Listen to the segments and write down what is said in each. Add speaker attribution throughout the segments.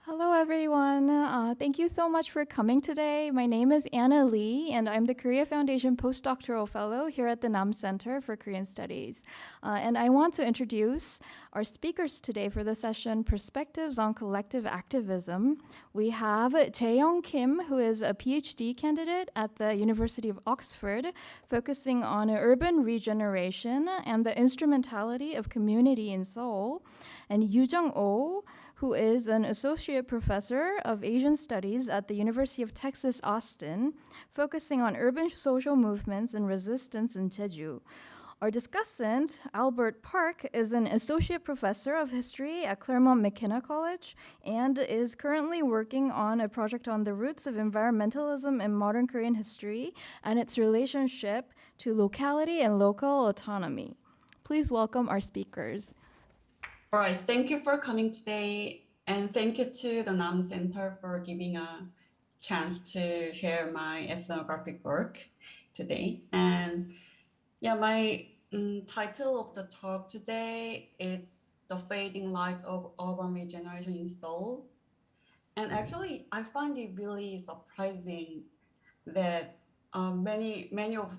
Speaker 1: Hello, everyone. Thank you so much for coming today. My name is Anna Lee, and I'm the Korea Foundation Postdoctoral Fellow here at the Nam Center for Korean Studies. And I want to introduce our speakers today for the session, Perspectives on Collective Activism. We have Jae-young Kim, who is a PhD candidate at the University of Oxford, focusing on urban regeneration and the instrumentality of community in Seoul, and Yoo-jung Oh, who is an associate professor of Asian Studies at the University of Texas, Austin, focusing on urban social movements and resistance in Jeju. Our discussant, Albert Park, is an associate professor of history at Claremont McKenna College and is currently working on a project on the roots of environmentalism in modern Korean history and its relationship to locality and local autonomy. Please welcome our speakers.
Speaker 2: All right, thank you for coming today, and thank you to the NAM Center for giving a chance to share my ethnographic work today. And yeah, my title of the talk today is The Fading Light of Urban Regeneration in Seoul. And actually, I find it really surprising that many of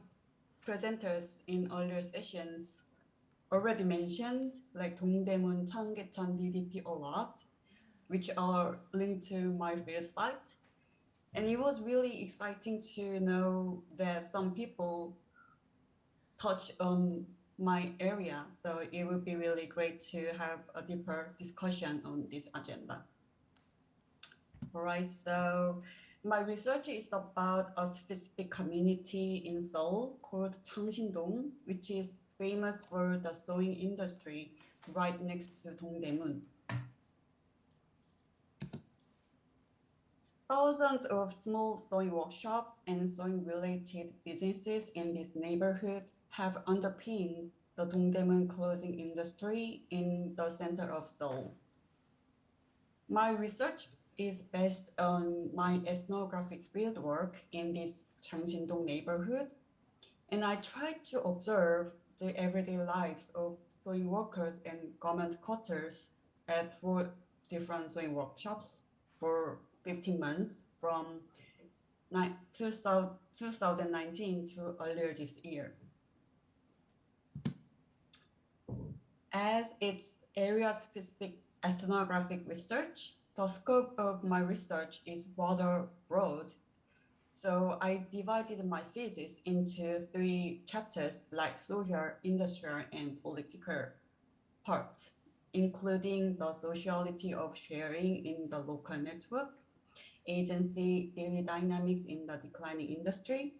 Speaker 2: presenters in earlier sessions already mentioned like Dongdaemun, Cheonggyecheon, DDP a lot, which are linked to my field site. And it was really exciting to know that some people touch on my area. So it would be really great to have a deeper discussion on this agenda. All right, so my research is about a specific community in Seoul called Changsindong, which is famous for the sewing industry right next to Dongdaemun. Thousands of small sewing workshops and sewing-related businesses in this neighborhood have underpinned the Dongdaemun clothing industry in the center of Seoul. My research is based on my ethnographic fieldwork in this Changsindong neighborhood, and I tried to observe the everyday lives of sewing workers and garment cutters at 4 different sewing workshops for 15 months from 2019 to earlier this year. As its area-specific ethnographic research, the scope of my research is rather broad. So I divided my thesis into 3 chapters like social, industrial, and political parts, including the sociality of sharing in the local network, agency, daily dynamics in the declining industry,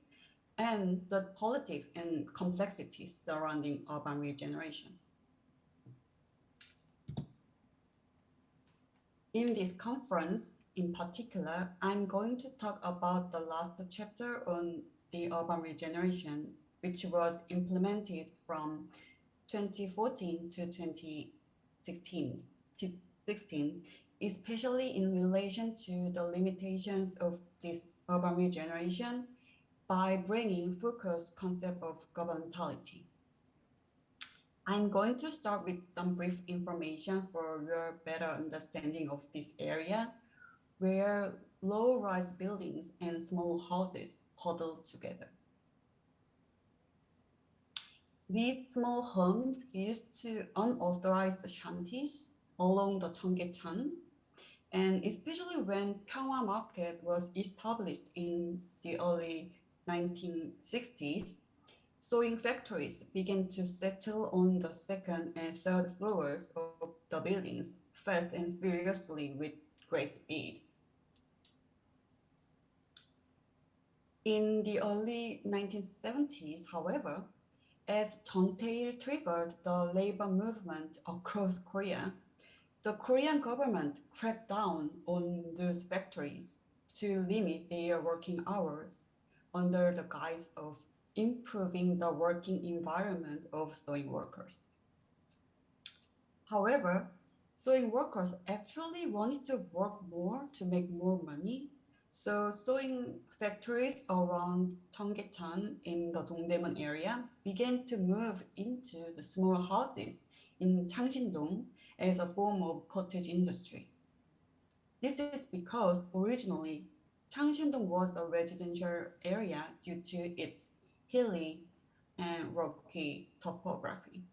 Speaker 2: and the politics and complexities surrounding urban regeneration. In this conference, in particular, I'm going to talk about the last chapter on the urban regeneration, which was implemented from 2014 to 2016, especially in relation to the limitations of this urban regeneration by bringing focused concept of governmentality. I'm going to start with some brief information for your better understanding of this area, where low-rise buildings and small houses huddle together. These small homes used to unauthorized shanties along the Cheonggyecheon, and especially when Pyonghwa Market was established in the early 1960s, sewing factories began to settle on the second and third floors of the buildings fast and furiously with great speed. In the early 1970s, however, as Jeong Tae-il triggered the labor movement across Korea, the Korean government cracked down on those factories to limit their working hours under the guise of improving the working environment of sewing workers. However, sewing workers actually wanted to work more to make more money. So sewing factories around Cheonggyecheon in the Dongdaemun area began to move into the small houses in Changsindong as a form of cottage industry. This is because originally Changshindong was a residential area due to its hilly and rocky topography.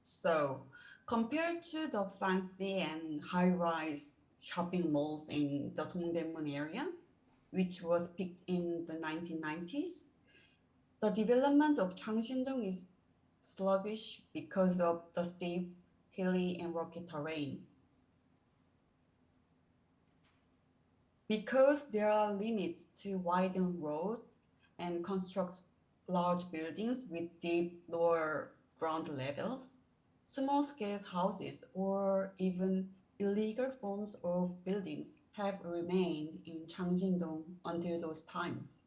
Speaker 2: So compared to the fancy and high-rise shopping malls in the Dongdaemun area, which was peaked in the 1990s, the development of Changshindong is sluggish because of the steep, hilly, and rocky terrain. Because there are limits to widen roads and construct large buildings with deep lower ground levels, small-scale houses or even illegal forms of buildings have remained in Changshindong until those times.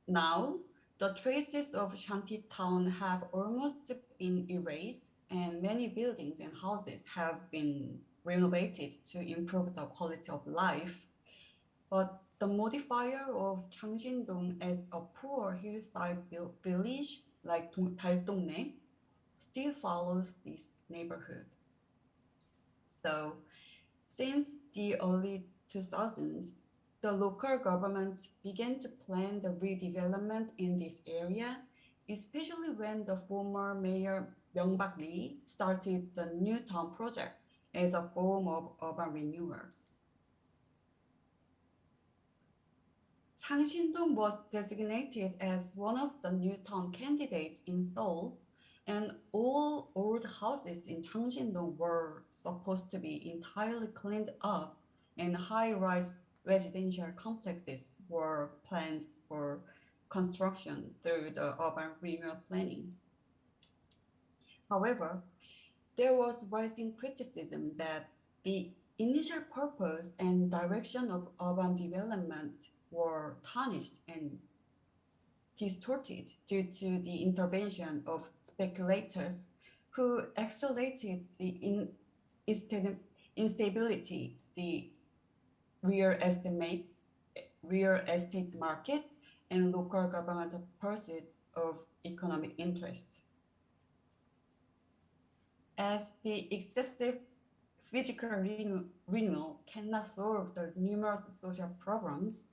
Speaker 2: Now, the traces of shantytown have almost been erased, and many buildings and houses have been renovated to improve the quality of life. But the modifier of Changshindong as a poor hillside village like Daltongne still follows this neighborhood. So, since the early 2000s, the local government began to plan the redevelopment in this area, especially when the former mayor Myung-Bak Lee started the New Town project as a form of urban renewal. Changshindong was designated as one of the New Town candidates in Seoul, and all old houses in Changshindong were supposed to be entirely cleaned up, and high-rise residential complexes were planned for construction through the urban renewal planning. However, there was rising criticism that the initial purpose and direction of urban development were tarnished and distorted due to the intervention of speculators who accelerated the instability, the real estate market, and local government pursuit of economic interests. As the excessive physical renewal cannot solve the numerous social problems,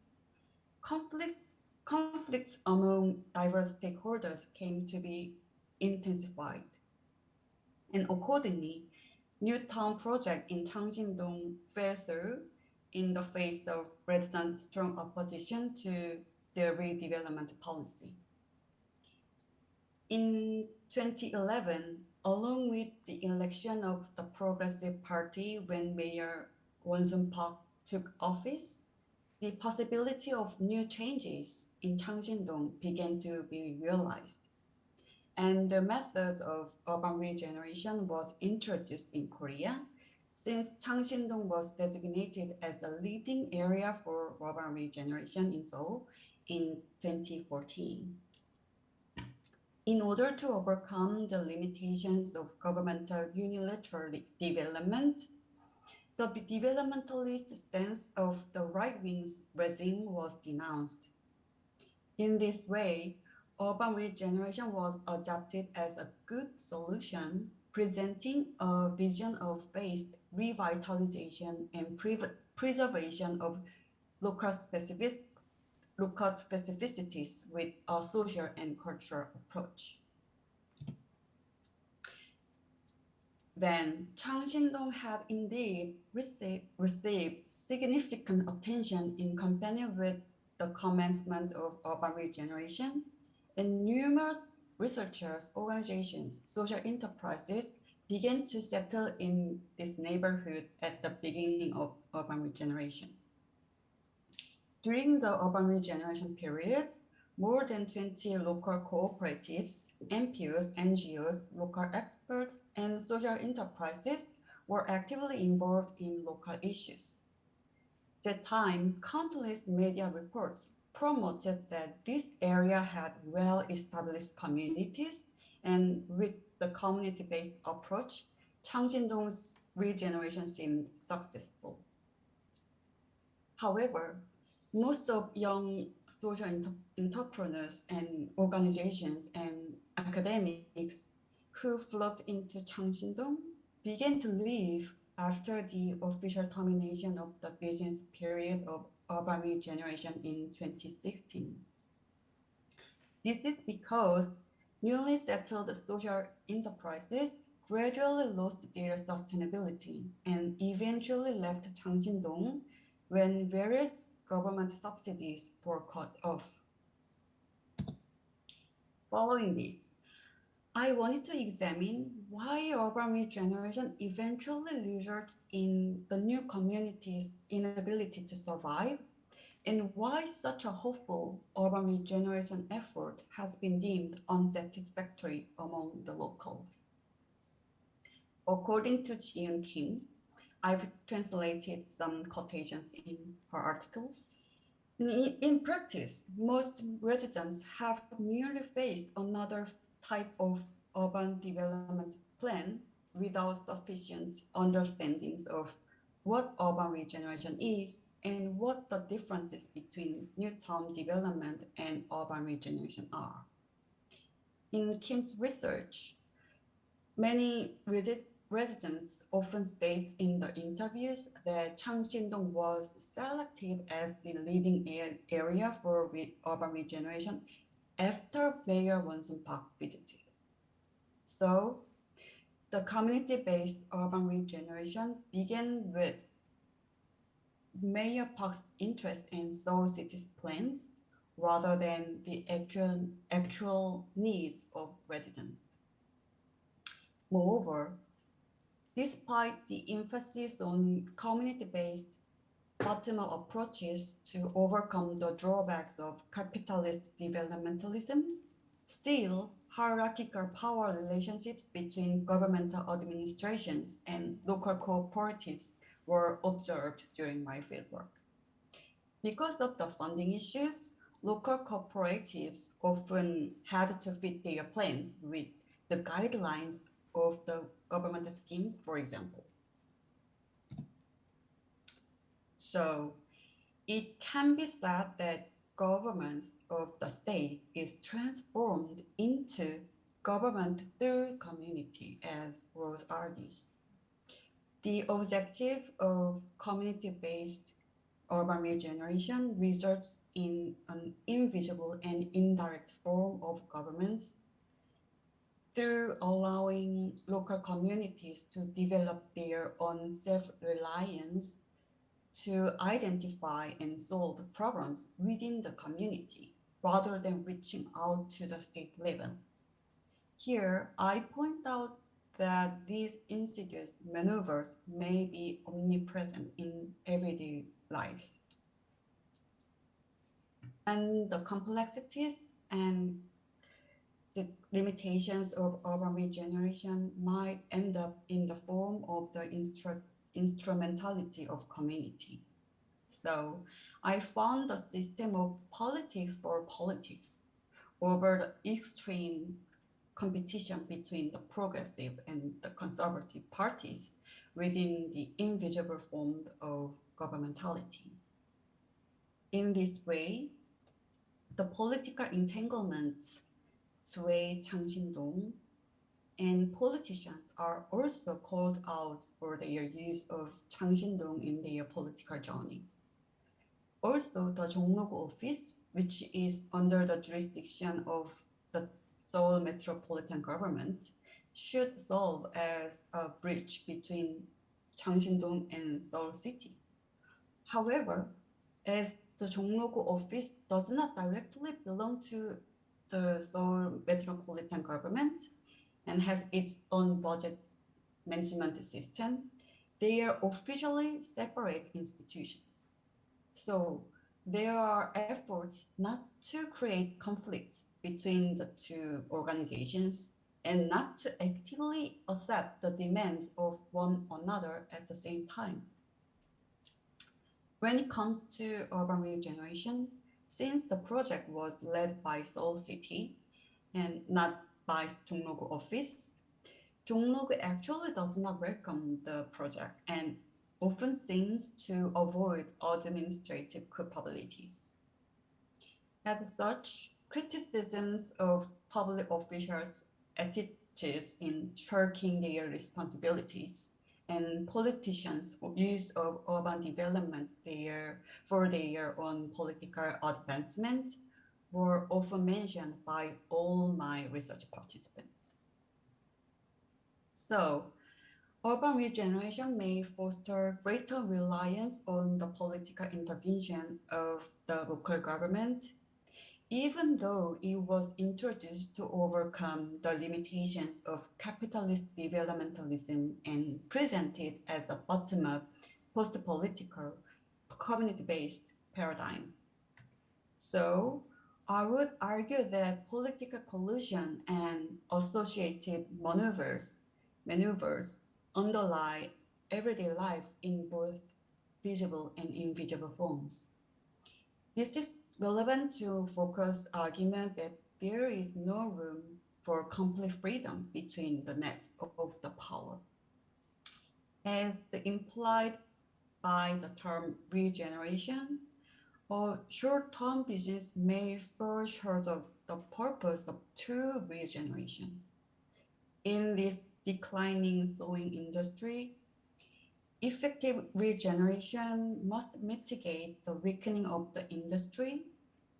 Speaker 2: conflicts among diverse stakeholders came to be intensified. And accordingly, New Town project in Changshindong fell through in the face of residents' strong opposition to the redevelopment policy. In 2011, along with the election of the Progressive Party when Mayor Won-Sun Park took office, the possibility of new changes in Changshindong began to be realized, and the methods of urban regeneration was introduced in Korea, since Changshindong was designated as a leading area for urban regeneration in Seoul in 2014. In order to overcome the limitations of governmental unilateral development, the developmentalist stance of the right-wing regime was denounced. In this way, urban regeneration was adopted as a good solution, presenting a vision of based revitalization and preservation of local specificities with a social and cultural approach. Then Changshindong had indeed received significant attention in company with the commencement of urban regeneration, and numerous researchers, organizations, social enterprises began to settle in this neighborhood at the beginning of urban regeneration. During the urban regeneration period, more than 20 local cooperatives, NPOs, NGOs, local experts, and social enterprises were actively involved in local issues. At the time, countless media reports promoted that this area had well-established communities, and with the community-based approach, Changshindong's regeneration seemed successful. However, most of young social entrepreneurs and organizations and academics who flocked into Changshindong began to live after the official termination of the business period of urban regeneration in 2016. This is because newly settled social enterprises gradually lost their sustainability and eventually left Changxindong when various government subsidies were cut off. Following this, I wanted to examine why urban regeneration eventually results in the new community's inability to survive, and why such a hopeful urban regeneration effort has been deemed unsatisfactory among the locals. According to Jian Kim, I've translated some quotations in her article. In practice, most residents have merely faced another type of urban development plan without sufficient understandings of what urban regeneration is and what the differences between new town development and urban regeneration are. In Kim's research, many residents often state in the interviews that Changxindong was selected as the leading area for urban regeneration after Mayor Won-Sun Park visited. So the community-based urban regeneration began with Mayor Park's interest in Seoul City's plans rather than the actual needs of residents. Moreover, despite the emphasis on community-based bottom-up approaches to overcome the drawbacks of capitalist developmentalism, still hierarchical power relationships between governmental administrations and local cooperatives were observed during my fieldwork. Because of the funding issues, local cooperatives often had to fit their plans with the guidelines of the government schemes, for example. So it can be said that governance of the state is transformed into government through community, as Rose argues. The objective of community-based urban regeneration results in an invisible and indirect form of governance through allowing local communities to develop their own self-reliance to identify and solve problems within the community rather than reaching out to the state level. Here, I point out that these insidious maneuvers may be omnipresent in everyday lives. And the complexities and the limitations of urban regeneration might end up in the form of the instrumentality of community. So I found a system of politics for politics over the extreme competition between the progressive and the conservative parties within the invisible form of governmentality. In this way, the political entanglements sway Changxindong, and politicians are also called out for their use of Changxindong in their political journeys. Also, the Jongno-gu office, which is under the jurisdiction of the Seoul metropolitan government, should serve as a bridge between Changxindong and Seoul City. However, as the Jongno-gu office does not directly belong to the Seoul metropolitan government and has its own budget management system, they are officially separate institutions. So there are efforts not to create conflicts between the two organizations and not to actively accept the demands of one another at the same time. When it comes to urban regeneration, since the project was led by Seoul City and not by Jongno-gu office, Jongno-gu actually does not welcome the project and often seems to avoid administrative capabilities. As such, criticisms of public officials' in shirking their responsibilities, and politicians' use of urban development for their own political advancement were often mentioned by all my research participants. So, urban regeneration may foster greater reliance on the political intervention of the local government, even though it was introduced to overcome the limitations of capitalist developmentalism and presented as a bottom-up, post-political, community-based paradigm. So, I would argue that political collusion and associated maneuvers underlie everyday life in both visible and invisible forms. This is relevant to Foucault's argument that there is no room for complete freedom between the nets of the power. As implied by the term regeneration, a short-term business may fall short of the purpose of true regeneration. In this declining sewing industry, effective regeneration must mitigate the weakening of the industry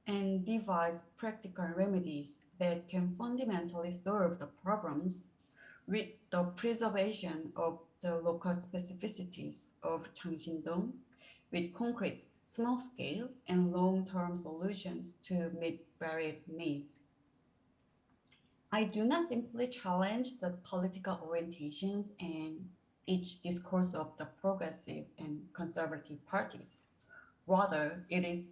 Speaker 2: and devise practical remedies that can fundamentally solve the problems with the preservation of the local specificities of Changshindong, with concrete, small-scale, and long-term solutions to meet varied needs. I do not simply challenge the political orientations and each discourse of the progressive and conservative parties. Rather, it is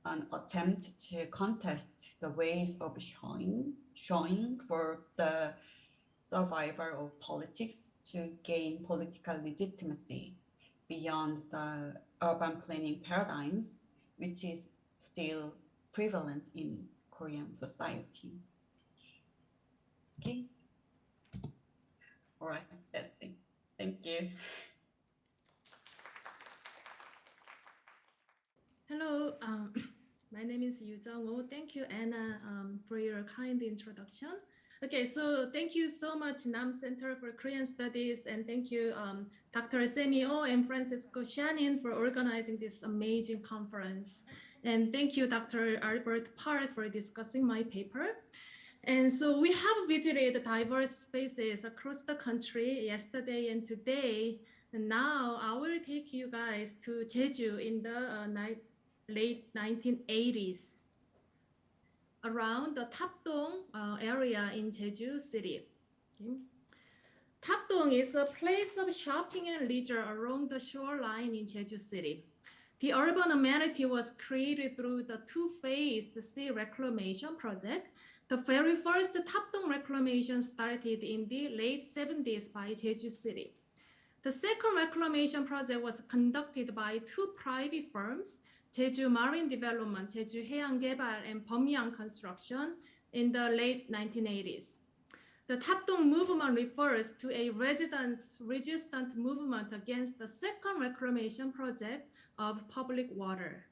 Speaker 2: an attempt to contest the ways of showing for the survival of politics to gain political legitimacy beyond the urban planning paradigms, which is still prevalent in Korean society. Okay. All right, that's it. Thank you.
Speaker 3: Hello, my name is Yu Jung-woo. Thank you, Anna, for your kind introduction. Okay, so thank you so much, Nam Center for Korean Studies, and thank you, Dr. Semi Oh and Francisco Sanin for organizing this amazing conference. And thank you, Dr. Albert Park, for discussing my paper. And so we have visited diverse spaces across the country yesterday and today. And now I will take you guys to Jeju in the late 1980s, around the Tapton area in Jeju City. Okay. Tapton is a place of shopping and leisure along the shoreline in Jeju City. The urban amenity was created through the two-phased sea reclamation project. The very first Tapton reclamation started in the late 70s by Jeju City. The second reclamation project was conducted by two private firms, Jeju Marine Development, Jeju Haeang Gebal, and Bumyang Construction in the late 1980s. The Tapton movement refers to a residence-resistant movement against the second reclamation project of public water.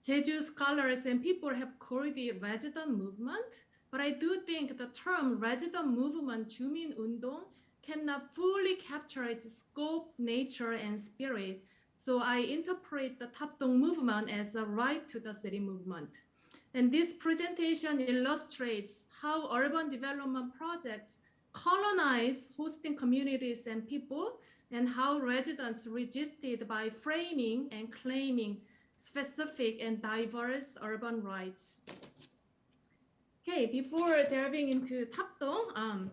Speaker 3: Jeju scholars and people have called it resident movement, but I do think the term resident movement, 주민 운동, cannot fully capture its scope, nature, and spirit. So I interpret the Tapton movement as a right to the city movement. And this presentation illustrates how urban development projects colonize hosting communities and people, and how residents resisted by framing and claiming specific and diverse urban rights. Okay, before delving into Tapton,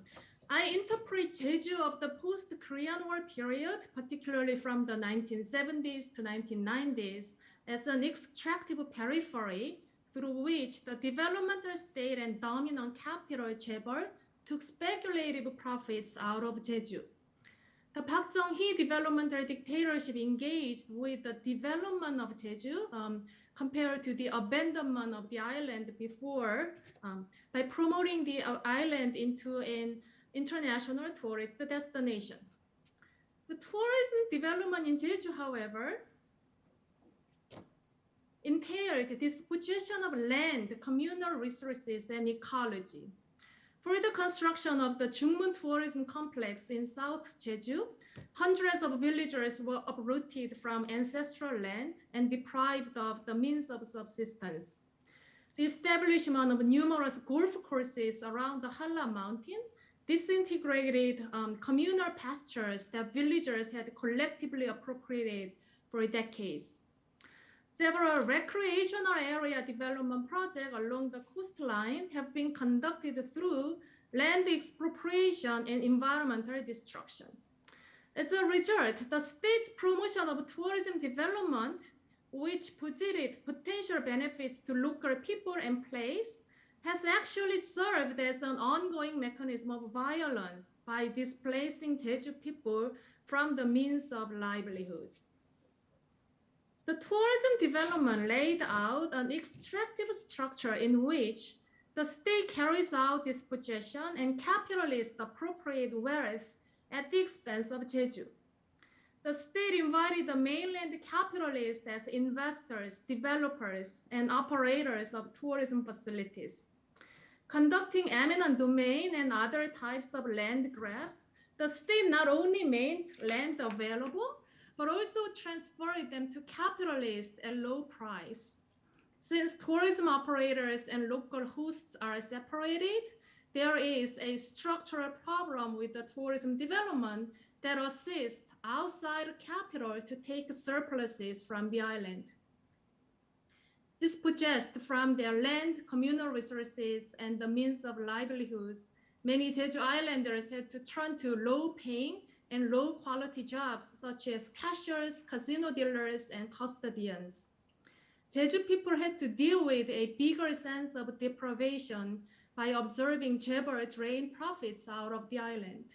Speaker 3: I interpret Jeju of the post-Korean War period, particularly from the 1970s to 1990s, as an extractive periphery through which the developmental state and dominant capital Chaebol took speculative profits out of Jeju. The Park Chung-hee developmental dictatorship engaged with the development of Jeju compared to the abandonment of the island before by promoting the island into an international tourist destination. The tourism development in Jeju, however, entailed disposition of land, communal resources, and ecology. For the construction of the Jungmun Tourism Complex in South Jeju, hundreds of villagers were uprooted from ancestral land and deprived of the means of subsistence. The establishment of numerous golf courses around the Halla Mountain disintegrated communal pastures that villagers had collectively appropriated for decades. Several recreational area development projects along the coastline have been conducted through land expropriation and environmental destruction. As a result, the state's promotion of tourism development, which posited potential benefits to local people and place, has actually served as an ongoing mechanism of violence by displacing Jeju people from the means of livelihoods. The tourism development laid out an extractive structure in which the state carries out dispossession and capitalists appropriate wealth at the expense of Jeju. The state invited the mainland capitalists as investors, developers, and operators of tourism facilities. Conducting eminent domain and other types of land grabs, the state not only made land available, but also transferred them to capitalists at low price. Since tourism operators and local hosts are separated, there is a structural problem with the tourism development that assists outside capital to take surpluses from the island. Dispossessed from their land, communal resources, and the means of livelihoods, many Jeju Islanders had to turn to low-paying and low-quality jobs such as cashiers, casino dealers, and custodians. Jeju people had to deal with a bigger sense of deprivation by observing Jeber drain profits out of the island.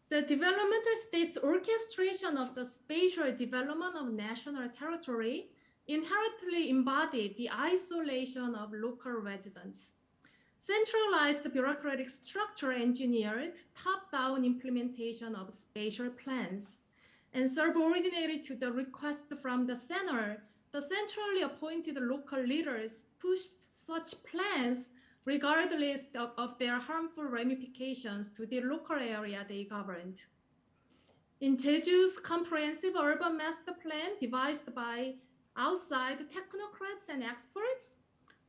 Speaker 3: The developmental state's orchestration of the spatial development of national territory inherently embodied the isolation of local residents. Centralized bureaucratic structure engineered top-down implementation of spatial plans, and subordinated to the request from the center, the centrally appointed local leaders pushed such plans regardless of their harmful ramifications to the local area they governed. In Jeju's comprehensive urban master plan devised by outside technocrats and experts,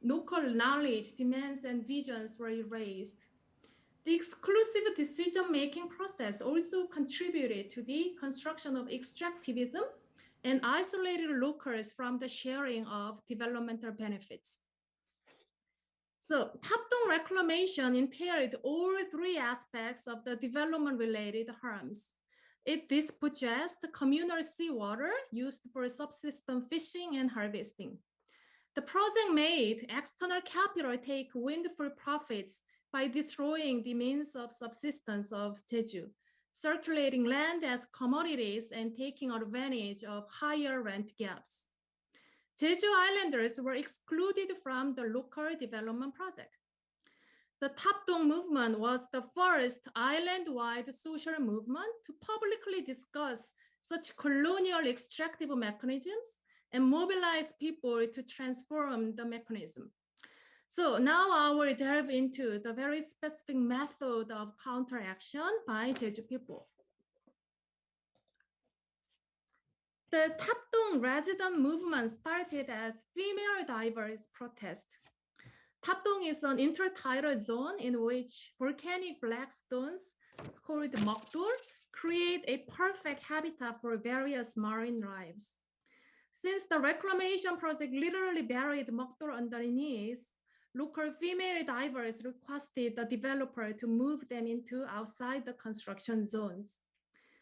Speaker 3: local knowledge, demands, and visions were erased. The exclusive decision-making process also contributed to the construction of extractivism and isolated locals from the sharing of developmental benefits. So Tapton reclamation impaired all three aspects of the development-related harms. It dispossessed communal seawater used for subsistence fishing and harvesting. The project made external capital take windfall profits by destroying the means of subsistence of Jeju, circulating land as commodities and taking advantage of higher rent gaps. Jeju Islanders were excluded from the local development project. The Tapton movement was the first island-wide social movement to publicly discuss such colonial extractive mechanisms and mobilize people to transform the mechanism. So now I will delve into the very specific method of counteraction by Jeju people. The Tapton resident movement started as female divers protest. Tapton is an intertidal zone in which volcanic black stones called mokdol create a perfect habitat for various marine lives. Since the reclamation project literally buried mokdol underneath, local female divers requested the developer to move them into outside the construction zones.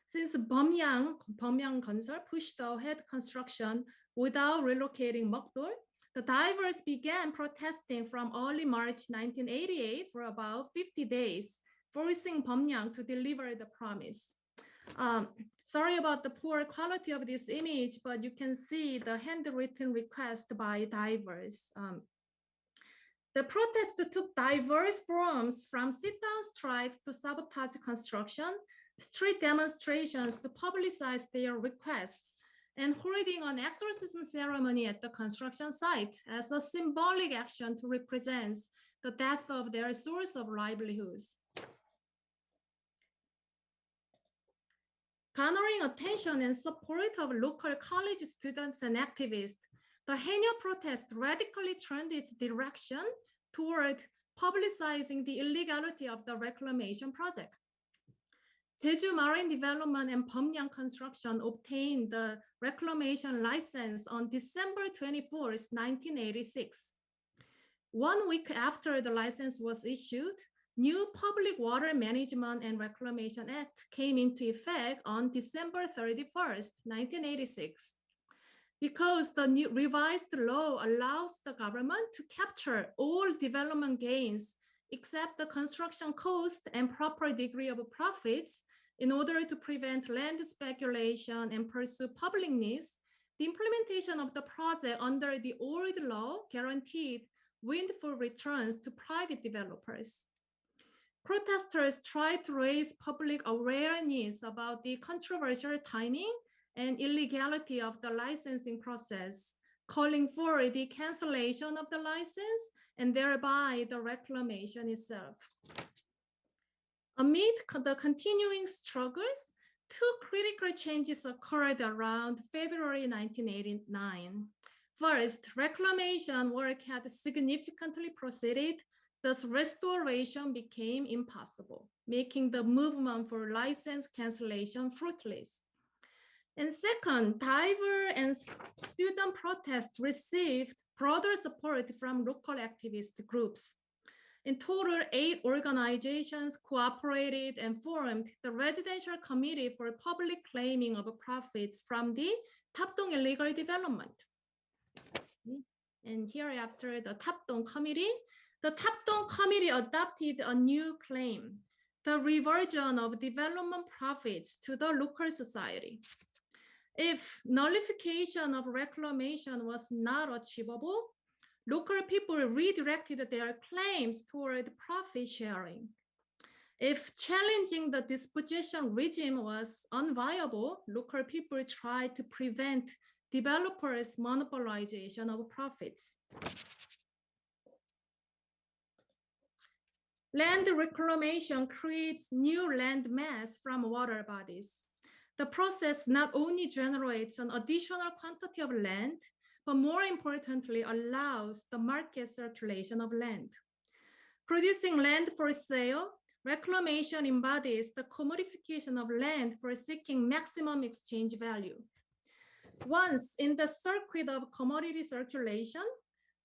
Speaker 3: Since Bamyang Konseol pushed ahead construction without relocating mokdol, the divers began protesting from early March 1988 for about 50 days, forcing Bamyang to deliver the promise. Sorry about the poor quality of this image, but you can see the handwritten request by divers. The protest took diverse forms, from sit-down strikes to sabotage construction, street demonstrations to publicize their requests, and holding an exorcism ceremony at the construction site as a symbolic action to represent the death of their source of livelihoods. Garnering attention and support of local college students and activists, the Haenyeo protest radically turned its direction toward publicizing the illegality of the Reclamation project. Jeju Marine Development and Bumyang Construction obtained the Reclamation license on December 24th, 1986. 1 week after the license was issued, new Public Water Management and Reclamation Act came into effect on December 31st, 1986. Because the new revised law allows the government to capture all development gains except the construction cost and proper degree of profits in order to prevent land speculation and pursue public needs, the implementation of the project under the old law guaranteed windfall returns to private developers. Protesters tried to raise public awareness about the controversial timing and illegality of the licensing process, calling for the cancellation of the license and thereby the reclamation itself. Amid the continuing struggles, two critical changes occurred around February 1989. First, reclamation work had significantly proceeded, thus restoration became impossible, making the movement for license cancellation fruitless. And second, diver and student protests received broader support from local activist groups. In total, 8 organizations cooperated and formed the Residential Committee for Public Claiming of Profits from the Tapton illegal development. And hereafter, the Tapton Committee. The Tapton Committee adopted a new claim, the reversion of development profits to the local society. If nullification of reclamation was not achievable, local people redirected their claims toward profit sharing. If challenging the disposition regime was unviable, local people tried to prevent developers' monopolization of profits. Land reclamation creates new land mass from water bodies. The process not only generates an additional quantity of land, but more importantly, allows the market circulation of land. Producing land for sale, reclamation embodies the commodification of land for seeking maximum exchange value. Once in the circuit of commodity circulation,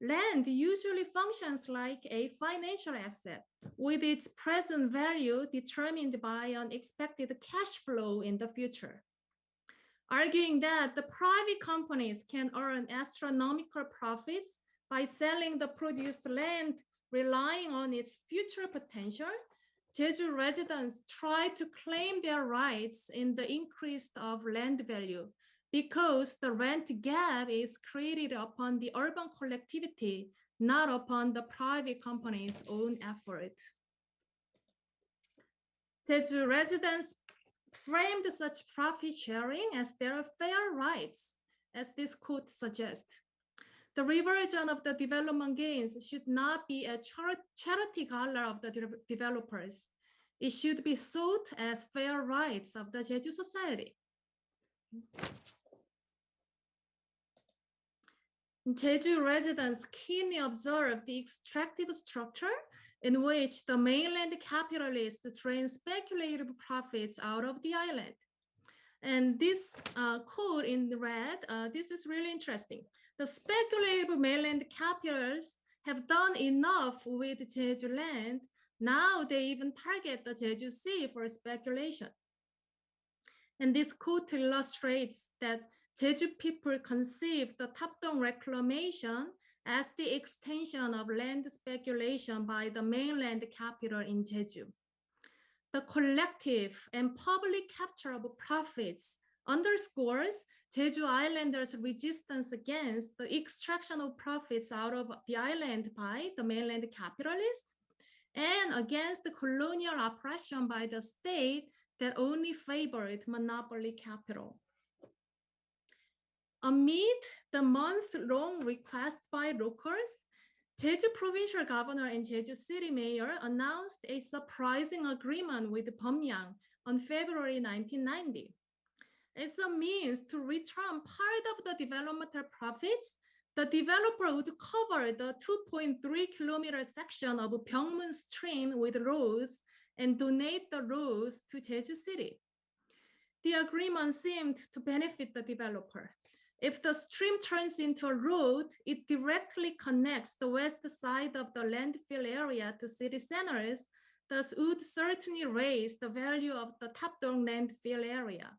Speaker 3: land usually functions like a financial asset with its present value determined by an expected cash flow in the future. Arguing that the private companies can earn astronomical profits by selling the produced land relying on its future potential, Jeju residents try to claim their rights in the increase of land value because the rent gap is created upon the urban collectivity, not upon the private company's own effort. Jeju residents framed such profit sharing as their fair rights, as this quote suggests. The reversion of the development gains should not be a charity gala of the developers. It should be sought as fair rights of the Jeju society. Jeju residents keenly observe the extractive structure in which the mainland capitalists drain speculative profits out of the island. And this quote in red, this is really interesting. The speculative mainland capitalists have done enough with Jeju land. Now they even target the Jeju Sea for speculation. And this quote illustrates that Jeju people conceive the Tapton reclamation as the extension of land speculation by the mainland capital in Jeju. The collective and public capture of profits underscores Jeju Islanders' resistance against the extraction of profits out of the island by the mainland capitalists and against the colonial oppression by the state that only favored monopoly capital. Amid the month-long requests by locals, Jeju provincial governor and Jeju city mayor announced a surprising agreement with Bamyang on February 1990. As a means to return part of the developmental profits, the developer would cover the 2.3-kilometer section of Byungmun Stream with roads and donate the roads to Jeju City. The agreement seemed to benefit the developer. If the stream turns into a road, it directly connects the west side of the landfill area to city centers, thus would certainly raise the value of the Tapton landfill area.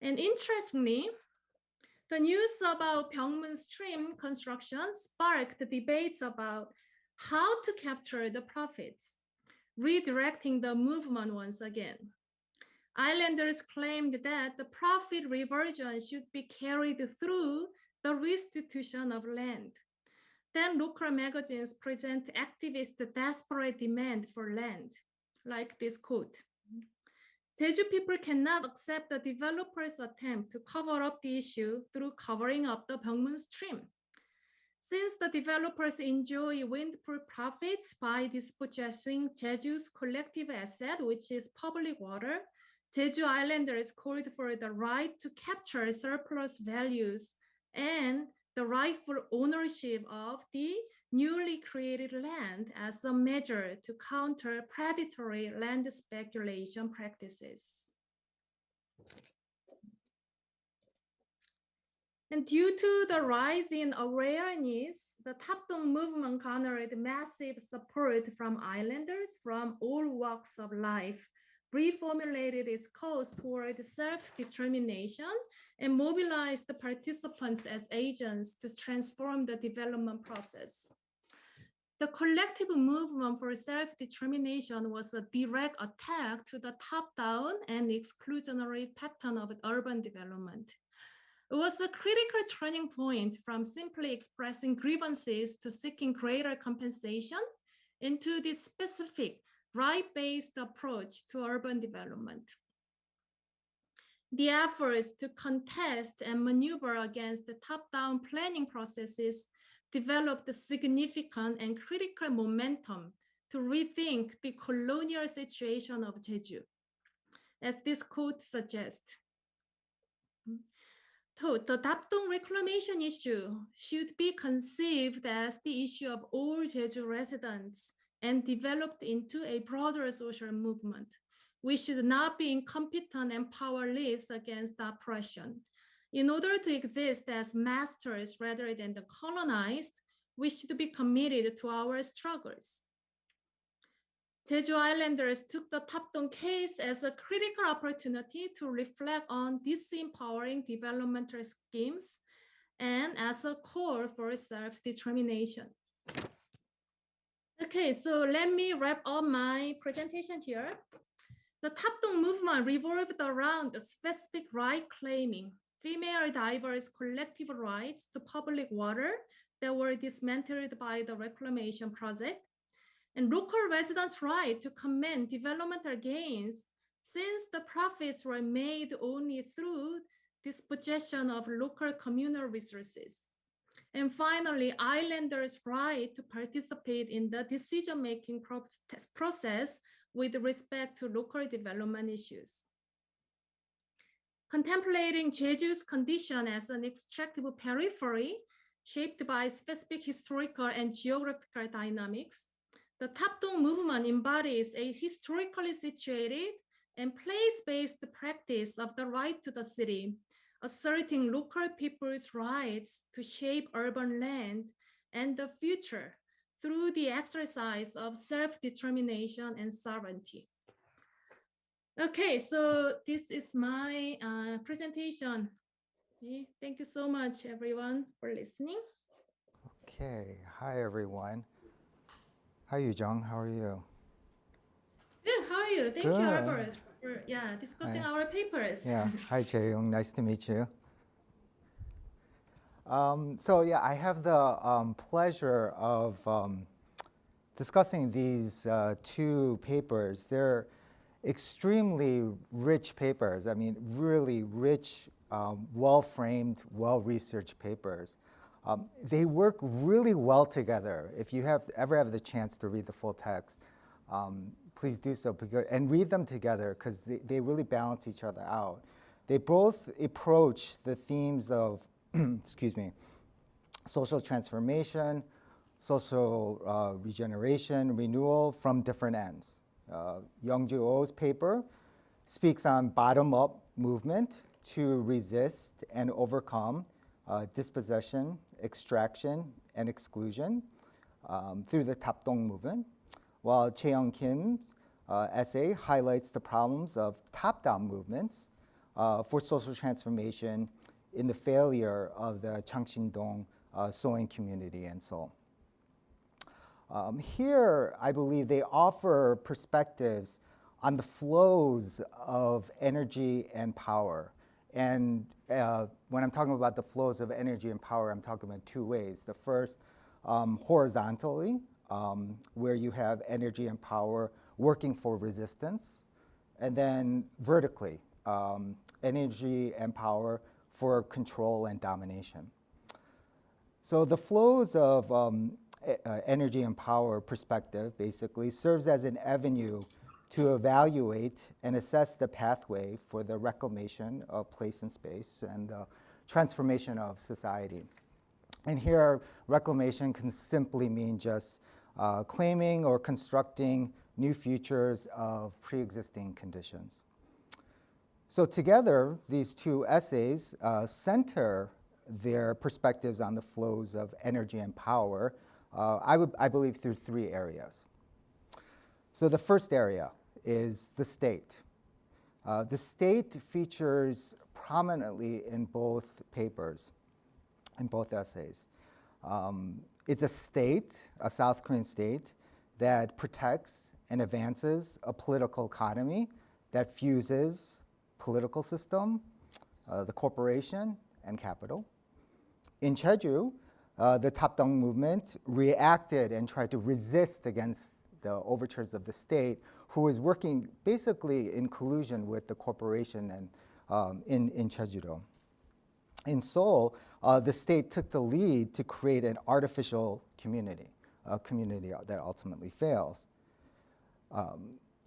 Speaker 3: And interestingly, the news about Byungmun Stream construction sparked debates about how to capture the profits, redirecting the movement once again. Islanders claimed that the profit reversion should be carried through the restitution of land. Then local magazines present activists' desperate demand for land, like this quote. Jeju people cannot accept the developer's attempt to cover up the issue through covering up the Byungmun Stream. Since the developers enjoy windfall profits by dispossessing Jeju's collective asset, which is public water, Jeju Islanders called for the right to capture surplus values and the rightful ownership of the newly created land as a measure to counter predatory land speculation practices. And due to the rise in awareness, the Tapton movement garnered massive support from islanders from all walks of life, reformulated its cause toward self-determination, and mobilized the participants as agents to transform the development process. The collective movement for self-determination was a direct attack to the top-down and exclusionary pattern of urban development. It was a critical turning point from simply expressing grievances to seeking greater compensation into this specific right-based approach to urban development. The efforts to contest and maneuver against the top-down planning processes developed a significant and critical momentum to rethink the colonial situation of Jeju. As this quote suggests, the Tapton reclamation issue should be conceived as the issue of all Jeju residents and developed into a broader social movement. We should not be incompetent and powerless against oppression. In order to exist as masters rather than the colonized, we should be committed to our struggles. Jeju Islanders took the Tapton case as a critical opportunity to reflect on disempowering developmental schemes and as a call for self-determination. Okay, so let me wrap up my presentation here. The Tapton movement revolved around the specific right claiming female divers' collective rights to public water that were dismantled by the Reclamation project, and local residents' right to commend developmental gains since the profits were made only through dispossession of local communal resources. And finally, islanders' right to participate in the decision-making process with respect to local development issues. Contemplating Jeju's condition as an extractive periphery shaped by specific historical and geographical dynamics, the Tapton movement embodies a historically situated and place-based practice of the right to the city, asserting local people's rights to shape urban land and the future through the exercise of self-determination and sovereignty. Okay, so this is my presentation. Okay, thank you so much, everyone, for listening.
Speaker 4: Okay, hi everyone. Hi Yu-jung, how are you?
Speaker 3: Good, how are you? Thank you,
Speaker 4: Good.
Speaker 3: Albert, for discussing
Speaker 4: Hi.
Speaker 3: our papers.
Speaker 4: Yeah, hi Jae-young, nice to meet you. I have the pleasure of discussing these two papers. They're extremely rich papers. I mean, really rich, well-framed, well-researched papers. They work really well together. If you ever have the chance to read the full text, please do so and read them together because they really balance each other out. They both approach the themes of, excuse me, social transformation, social regeneration, renewal from different ends. Young-Ju Oh's paper speaks on bottom-up movement to resist and overcome dispossession, extraction, and exclusion through the Tapton movement, while Chae-Young Kim's essay highlights the problems of top-down movements for social transformation in the failure of the Changsin-dong sewing community in Seoul. Here, I believe they offer perspectives on the flows of energy and power. And when I'm talking about the flows of energy and power, I'm talking about two ways. The first, horizontally, where you have energy and power working for resistance, and then vertically, energy and power for control and domination. So the flows of energy and power perspective basically serves as an avenue to evaluate and assess the pathway for the reclamation of place and space and the transformation of society. And here, reclamation can simply mean just claiming or constructing new futures of pre-existing conditions. So together, these two essays center their perspectives on the flows of energy and power, I believe, through three areas. So the first area is the state. The state features prominently in both papers, in both essays. It's a state, a South Korean state, that protects and advances a political economy that fuses political system, the corporation, and capital. In Jeju, the Tapton movement reacted and tried to resist against the overtures of the state, who was working basically in collusion with the corporation and in Jeju-do. In Seoul, the state took the lead to create an artificial community, a community that ultimately fails.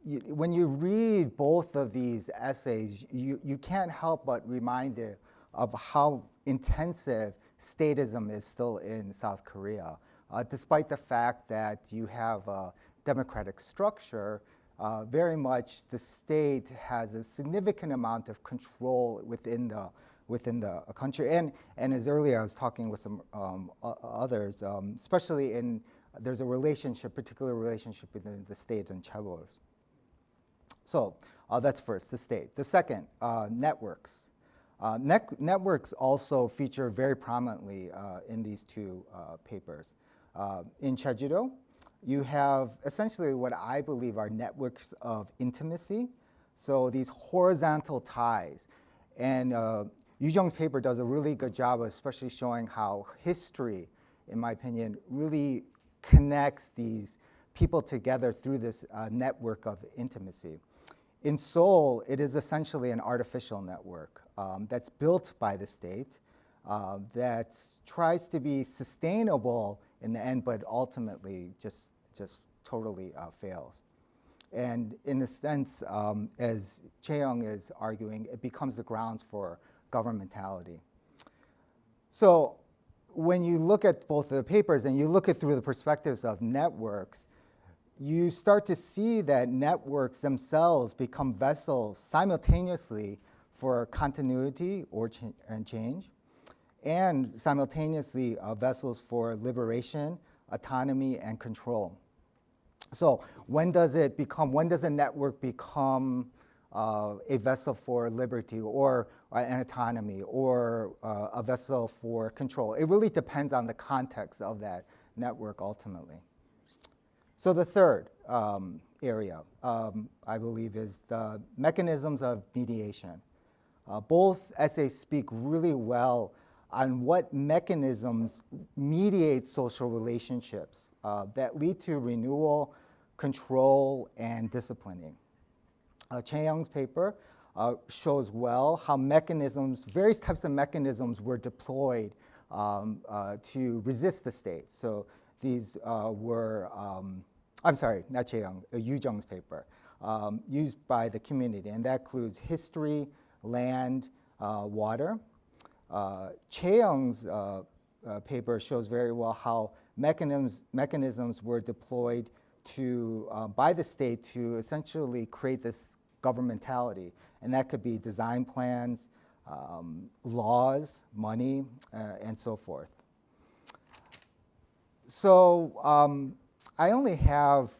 Speaker 4: When you read both of these essays, you can't help but reminded of how intensive statism is still in South Korea. Despite the fact that you have a democratic structure, very much the state has a significant amount of control within the country. And as earlier I was talking with some others, especially there's a particular relationship between the state and chaebols. So that's first, the state. The second, networks. Networks also feature very prominently in these two papers. In Jeju-do, you have essentially what I believe are networks of intimacy. So these horizontal ties. And Yu Jung's paper does a really good job of especially showing how history, in my opinion, really connects these people together through this network of intimacy. In Seoul, it is essentially an artificial network that's built by the state that tries to be sustainable in the end, but ultimately just totally fails. And in a sense, as Chae-Young is arguing, it becomes the grounds for governmentality. So when you look at both of the papers and you look at through the perspectives of networks, you start to see that networks themselves become vessels simultaneously for continuity and change, and simultaneously vessels for liberation, autonomy, and control. So when does a network become a vessel for liberty or an autonomy or a vessel for control? It really depends on the context of that network ultimately. So the third area, I believe, is the mechanisms of mediation. Both essays speak really well on what mechanisms mediate social relationships that lead to renewal, control, and disciplining. Chae-Young's paper shows well how various types of mechanisms were deployed to resist the state. So these were, I'm sorry, not Chae-young, Yu Jung's paper, used by the community, and that includes history, land, water. Chae-young's paper shows very well how mechanisms were deployed by the state to essentially create this governmentality. And that could be design plans, laws, money, and so forth. So I only have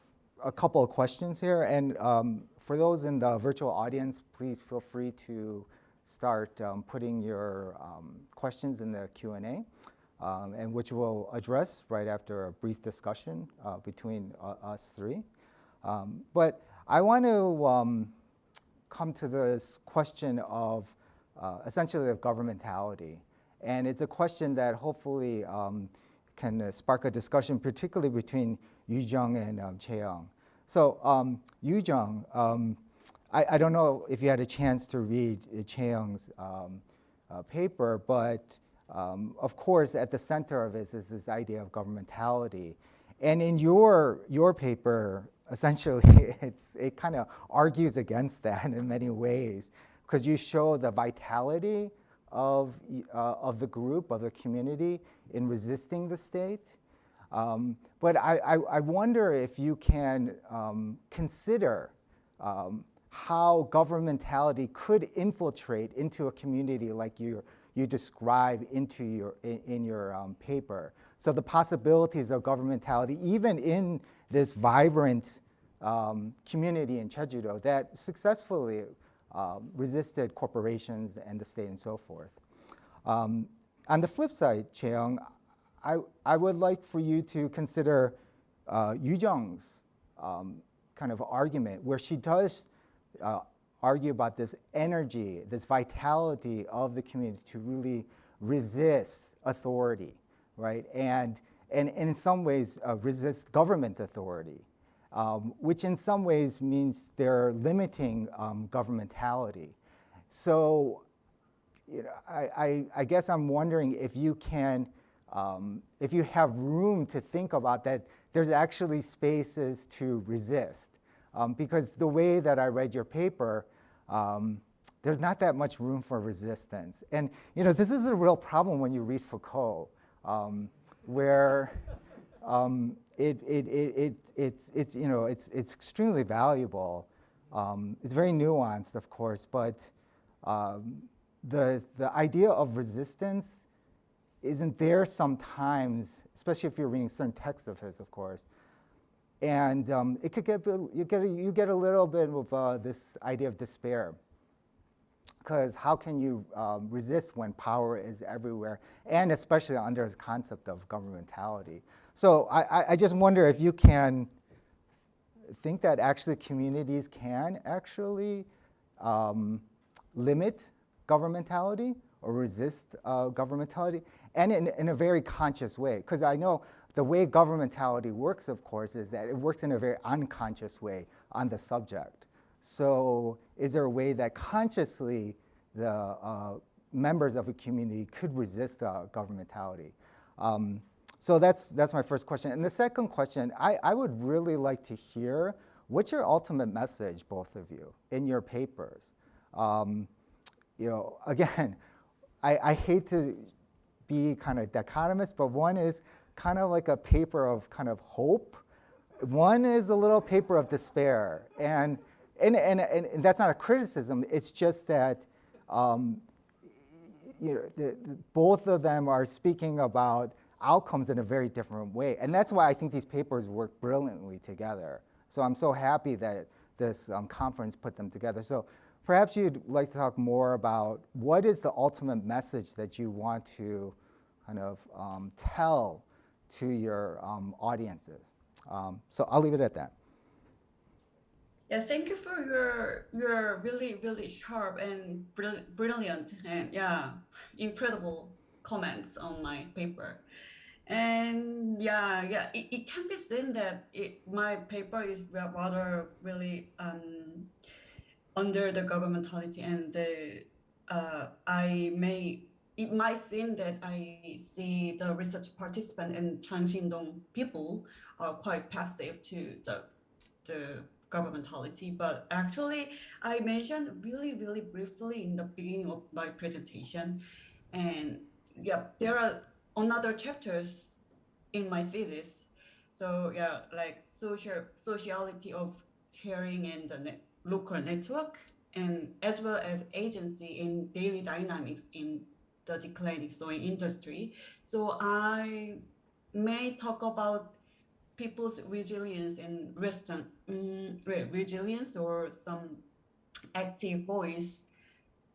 Speaker 4: a couple of questions here, and for those in the virtual audience, please feel free to start putting your questions in the Q&A, and which we'll address right after a brief discussion between us three. But I want to come to this question of essentially of governmentality. And it's a question that hopefully can spark a discussion, particularly between Yu Jung and Chae-young. So Yu Jung, I don't know if you had a chance to read Chae-young's paper, but of course at the center of it is this idea of governmentality. And in your paper, essentially, it kind of argues against that in many ways, because you show the vitality of the group, of the community in resisting the state. But I wonder if you can consider how governmentality could infiltrate into a community like you describe in your paper. So the possibilities of governmentality, even in this vibrant community in Jeju-do that successfully resisted corporations and the state and so forth. On the flip side, Chae-young, I would like for you to consider Yu Jung's kind of argument, where she does argue about this energy, this vitality of the community to really resist authority, right? And in some ways resist government authority, which in some ways means they're limiting governmentality. So, you know, I guess I'm wondering if you can, if you have room to think about that, there's actually spaces to resist. Because the way that I read your paper, there's not that much room for resistance. And you know, this is a real problem when you read Foucault, where it's you know, it's extremely valuable. It's very nuanced, of course, but the idea of resistance isn't there sometimes, especially if you're reading certain texts of his, of course. And it could you get a little bit of this idea of despair, because how can you resist when power is everywhere, and especially under this concept of governmentality? So I just wonder if you can think that actually communities can actually limit governmentality or resist governmentality, and in a very conscious way. Because I know the way governmentality works, of course, is that it works in a very unconscious way on the subject. So is there a way that consciously the members of a community could resist governmentality? So that's my first question. And the second question, I would really like to hear what's your ultimate message, both of you, in your papers. You know, again, I hate to be kind of dichotomous, but one is kind of like a paper of kind of hope. One is a little paper of despair. And that's not a criticism, it's just that you know, both of them are speaking about outcomes in a very different way. And that's why I think these papers work brilliantly together. So I'm so happy that this conference put them together. So perhaps you'd like to talk more about what is the ultimate message that you want to kind of tell to your audiences. So I'll leave it at that.
Speaker 2: Yeah, thank you for your really, really sharp and brilliant and incredible comments on my paper. And it can be seen that my paper is rather really under the governmentality, and I may it might seem that I see the research participant and Changxindong people are quite passive to the governmentality, but actually I mentioned really briefly in the beginning of my presentation, and yeah, there are another chapters in my thesis. So yeah, like sociality of sharing and the local network, and as well as agency in daily dynamics in the declining sewing industry. So I may talk about people's resilience and resilience or some active voice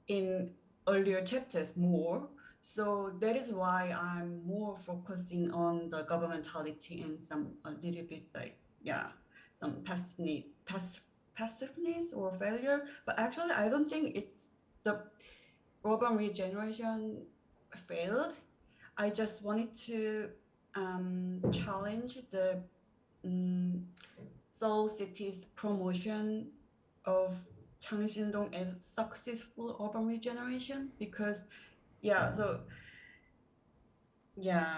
Speaker 2: in earlier chapters more. So that is why I'm more focusing on the governmentality and some a little bit like some passiveness or failure. But actually, I don't think it's the urban regeneration failed. I just wanted to challenge the Seoul City's promotion of Changxindong as successful urban regeneration because so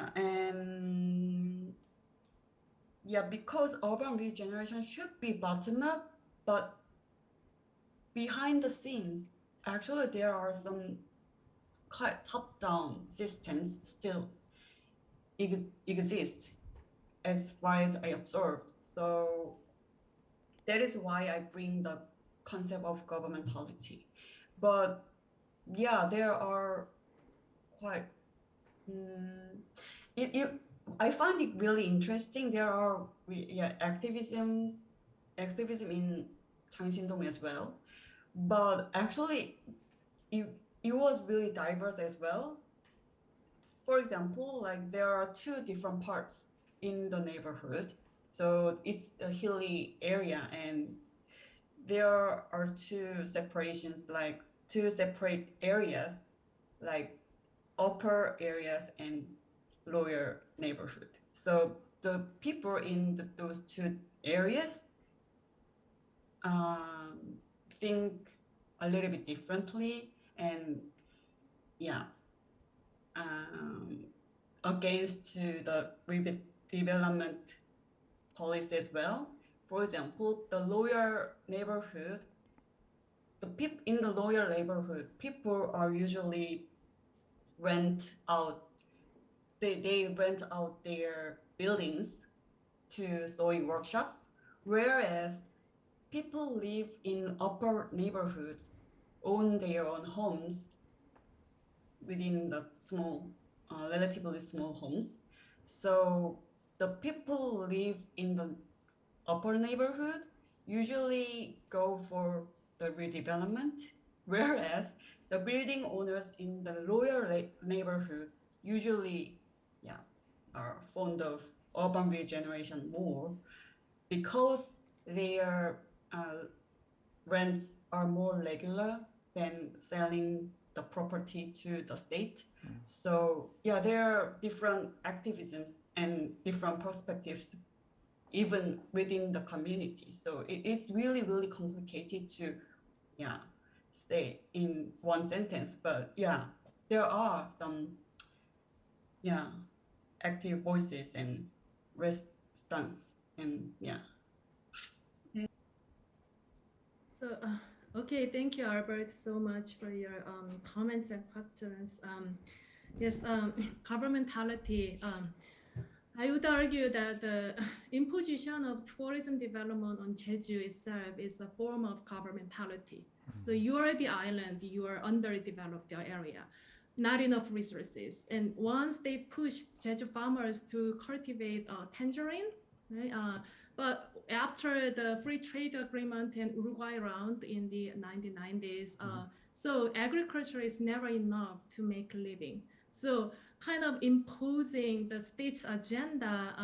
Speaker 2: and because urban regeneration should be bottom up, but behind the scenes actually there are some quite top down systems still exist as far as I observed. So that is why I bring the concept of governmentality. But there are quite. I find it really interesting. There are activism in Changxindong as well. But actually, it was really diverse as well. For example, like there are two different parts in the neighborhood. So it's a hilly area, and there are two separations, like two separate areas, like upper areas and lower neighborhood. So the people in those two areas think a little bit differently, and against to the development policy as well. For example, the lower neighborhood, in the lower neighborhood, people are usually rent out. They rent out their buildings to sewing workshops, whereas people live in upper neighborhood, own their own homes within the small, relatively small homes. So the people live in the upper neighborhood usually go for the redevelopment, whereas the building owners in the lower neighborhood usually are fond of urban regeneration more because their rents are more regular than selling the property to the state. So there are different activisms and different perspectives even within the community. So it's really complicated to stay in one sentence. But there are some active voices and resistance and
Speaker 3: So, okay, thank you, Albert, so much for your comments and questions. Yes, governmentality. I would argue that the imposition of tourism development on Jeju itself is a form of governmentality. So you are the island, you are underdeveloped area, not enough resources. And once they push Jeju farmers to cultivate tangerine, right? But after the free trade agreement and Uruguay round in the 1990s, so agriculture is never enough to make a living. So kind of imposing the state's agenda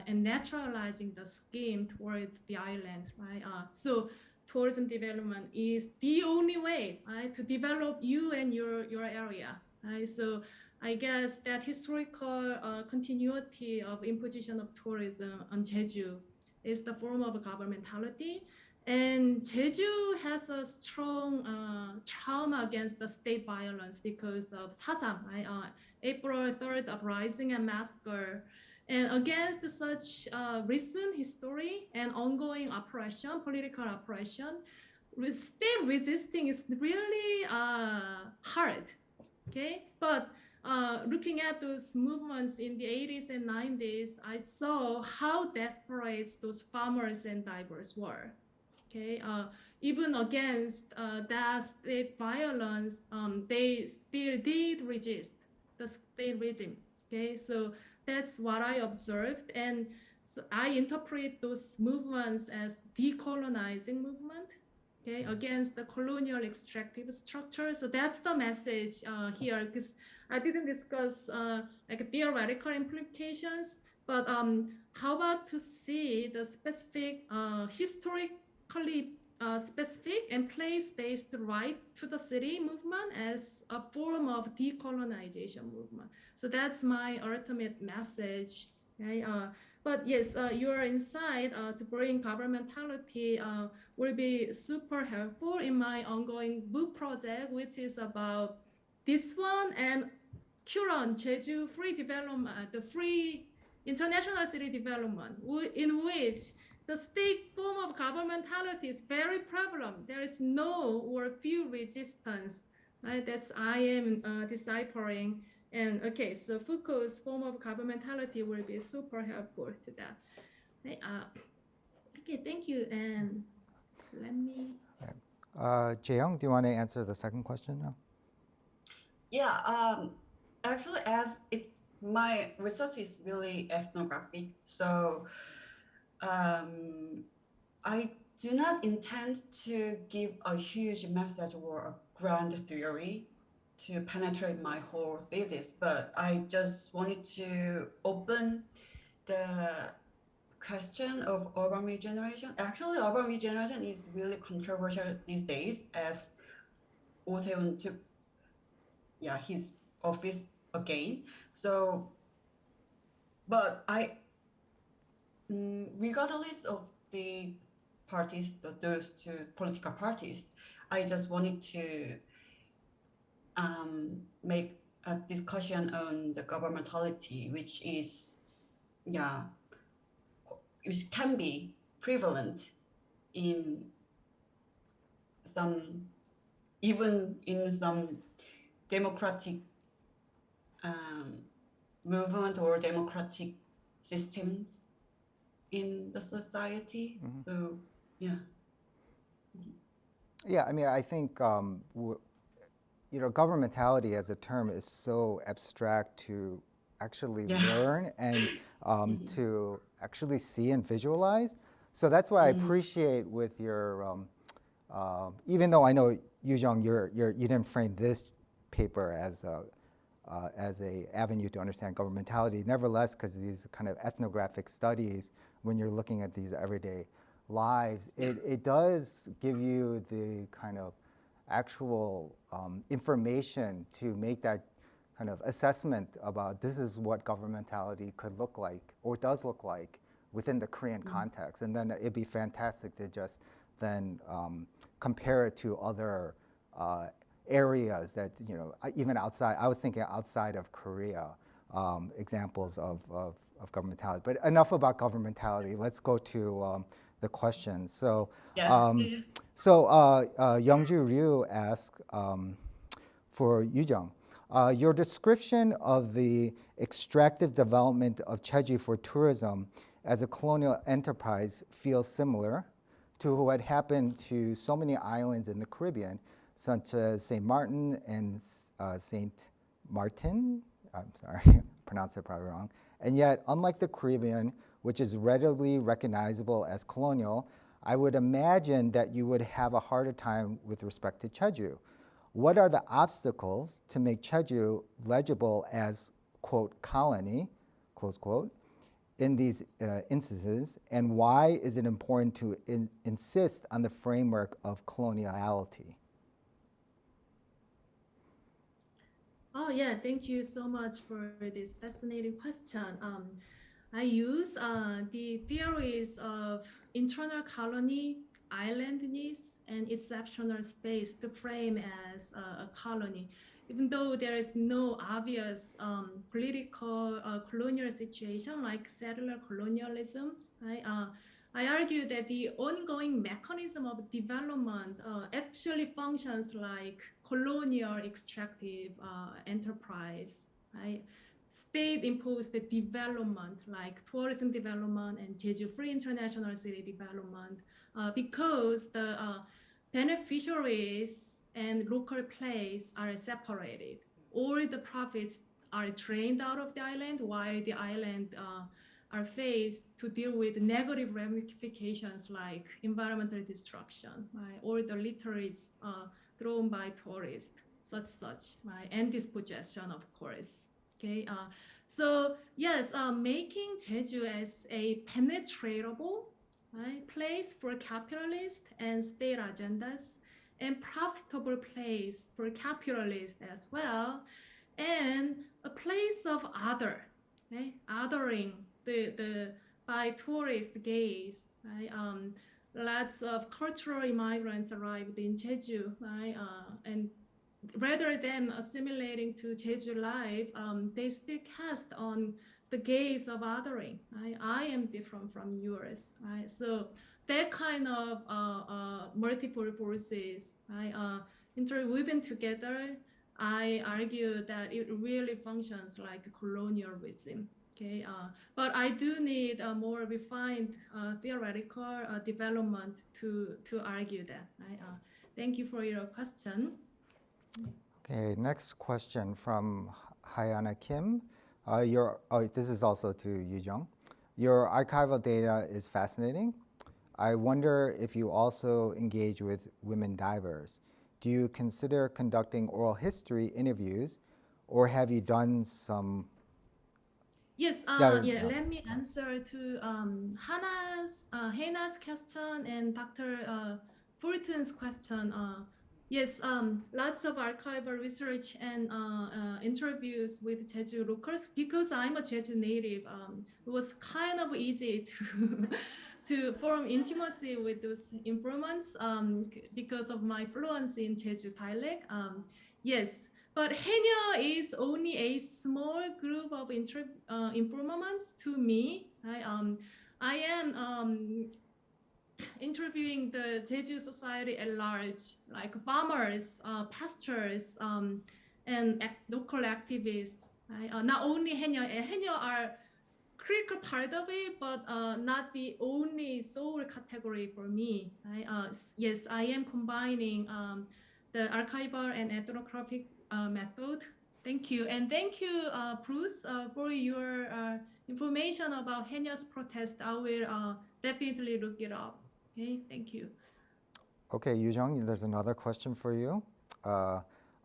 Speaker 3: and naturalizing the scheme toward the island, right? So tourism development is the only way, right, to develop you and your area, right? So I guess that historical continuity of imposition of tourism on Jeju is the form of governmentality. And Jeju has a strong trauma against the state violence because of Sasam, right? April 3rd uprising and massacre. And against such recent history and ongoing oppression, political oppression, state resisting is really hard, okay? But looking at those movements in the 80s and 90s, I saw how desperate those farmers and divers were. Okay, even against that state violence, they still did resist the state regime. Okay, so that's what I observed, and so I interpret those movements as decolonizing movement. Okay, against the colonial extractive structure. So that's the message here, because I didn't discuss like theoretical implications, but how about to see the specific historic specific and place-based right to the city movement as a form of decolonization movement. So that's my ultimate message. Okay? But yes, your insight to bring governmentality will be super helpful in my ongoing book project, which is about this one and Huron, Jeju free development, the free international city development, in which the state form of governmentality is very prevalent. There is no or few resistance, right? That's I am deciphering. And okay, so Foucault's form of governmentality will be super helpful to that. Okay, okay, thank you. And let me.
Speaker 4: Jae-young, do you want to answer the second question now?
Speaker 2: Yeah, actually, my research is really ethnographic, so I do not intend to give a huge message or a grand theory to penetrate my whole thesis, but I just wanted to open the question of urban regeneration. Actually, urban regeneration is really controversial these days as Oseun took his office again. So, but regardless of the parties, those two political parties, I just wanted to make a discussion on the governmentality, which can be prevalent in some, even in some democratic movement or democratic systems in the society.
Speaker 4: Mhm.
Speaker 2: So, yeah.
Speaker 4: Yeah, I mean, I think governmentality as a term is so abstract to actually learn and to actually see and visualize. So that's why I appreciate with your, even though I know Yu-jung, you didn't frame this paper as a avenue to understand governmentality. Nevertheless, because these kind of ethnographic studies, when you're looking at these everyday lives, it does give you the kind of actual information to make that kind of assessment about this is what governmentality could look like or does look like within the Korean context. And then it'd be fantastic to just then compare it to other areas that, even outside, I was thinking outside of Korea, examples of governmentality. But enough about governmentality. Let's go to the question. So, Youngju Ryu asked for Yu-jung, your description of the extractive development of Jeju for tourism as a colonial enterprise feels similar to what happened to so many islands in the Caribbean, such as St. Martin and St. Martin, I'm sorry, pronounced it probably wrong. And yet, unlike the Caribbean, which is readily recognizable as colonial, I would imagine that you would have a harder time with respect to Jeju. What are the obstacles to make Jeju legible as, quote, colony, close quote, in these instances, and why is it important to insist on the framework of coloniality?
Speaker 3: Oh yeah, thank you so much for this fascinating question. I use the theories of internal colony islandness and exceptional space to frame as a colony. Even though there is no obvious political colonial situation like settler colonialism, right? I argue that the ongoing mechanism of development actually functions like colonial extractive enterprise, right? State-imposed development like tourism development and Jeju Free International City development because the beneficiaries and local plays are separated. All the profits are drained out of the island while the island are faced to deal with negative ramifications like environmental destruction, right? Or the litter is thrown by tourists, such, right? And dispossession, of course. Okay, so yes, making Jeju as a penetratable, right, place for capitalist and state agendas, and profitable place for capitalists as well, and a place of other, right? Othering the by tourist gaze, right? Lots of cultural immigrants arrived in Jeju, right? And rather than assimilating to Jeju life, they still cast on the gaze of othering. Right? I am different from yours. Right? So that kind of multiple forces, right, interweaving together, I argue that it really functions like colonialism. Okay, but I do need a more refined theoretical development to argue that. Right? Thank you for your question.
Speaker 4: Okay, next question from Hyana Kim. This is also to Yu Jung. Your archival data is fascinating. I wonder if you also engage with women divers. Do you consider conducting oral history interviews, or have you done some?
Speaker 3: Yes,
Speaker 4: Yeah.
Speaker 3: let me answer to Hannah's question and Dr. Fulton's question. Yes, lots of archival research and interviews with Jeju locals. Because I'm a Jeju native, it was kind of easy to to form intimacy with those informants because of my fluency in Jeju dialect. Yes, but Haenyeo is only a small group of informants to me. I am interviewing the Jeju society at large, like farmers, pastors, and local activists. Right? Not only Haenyeo are critical part of it, but not the only sole category for me. Right? Yes, I am combining the archival and ethnographic method. Thank you. And thank you, Bruce, for your information about Haenyeo's protest. I will definitely look it up. Okay, thank you.
Speaker 4: Okay, Yu Jung, there's another question for you.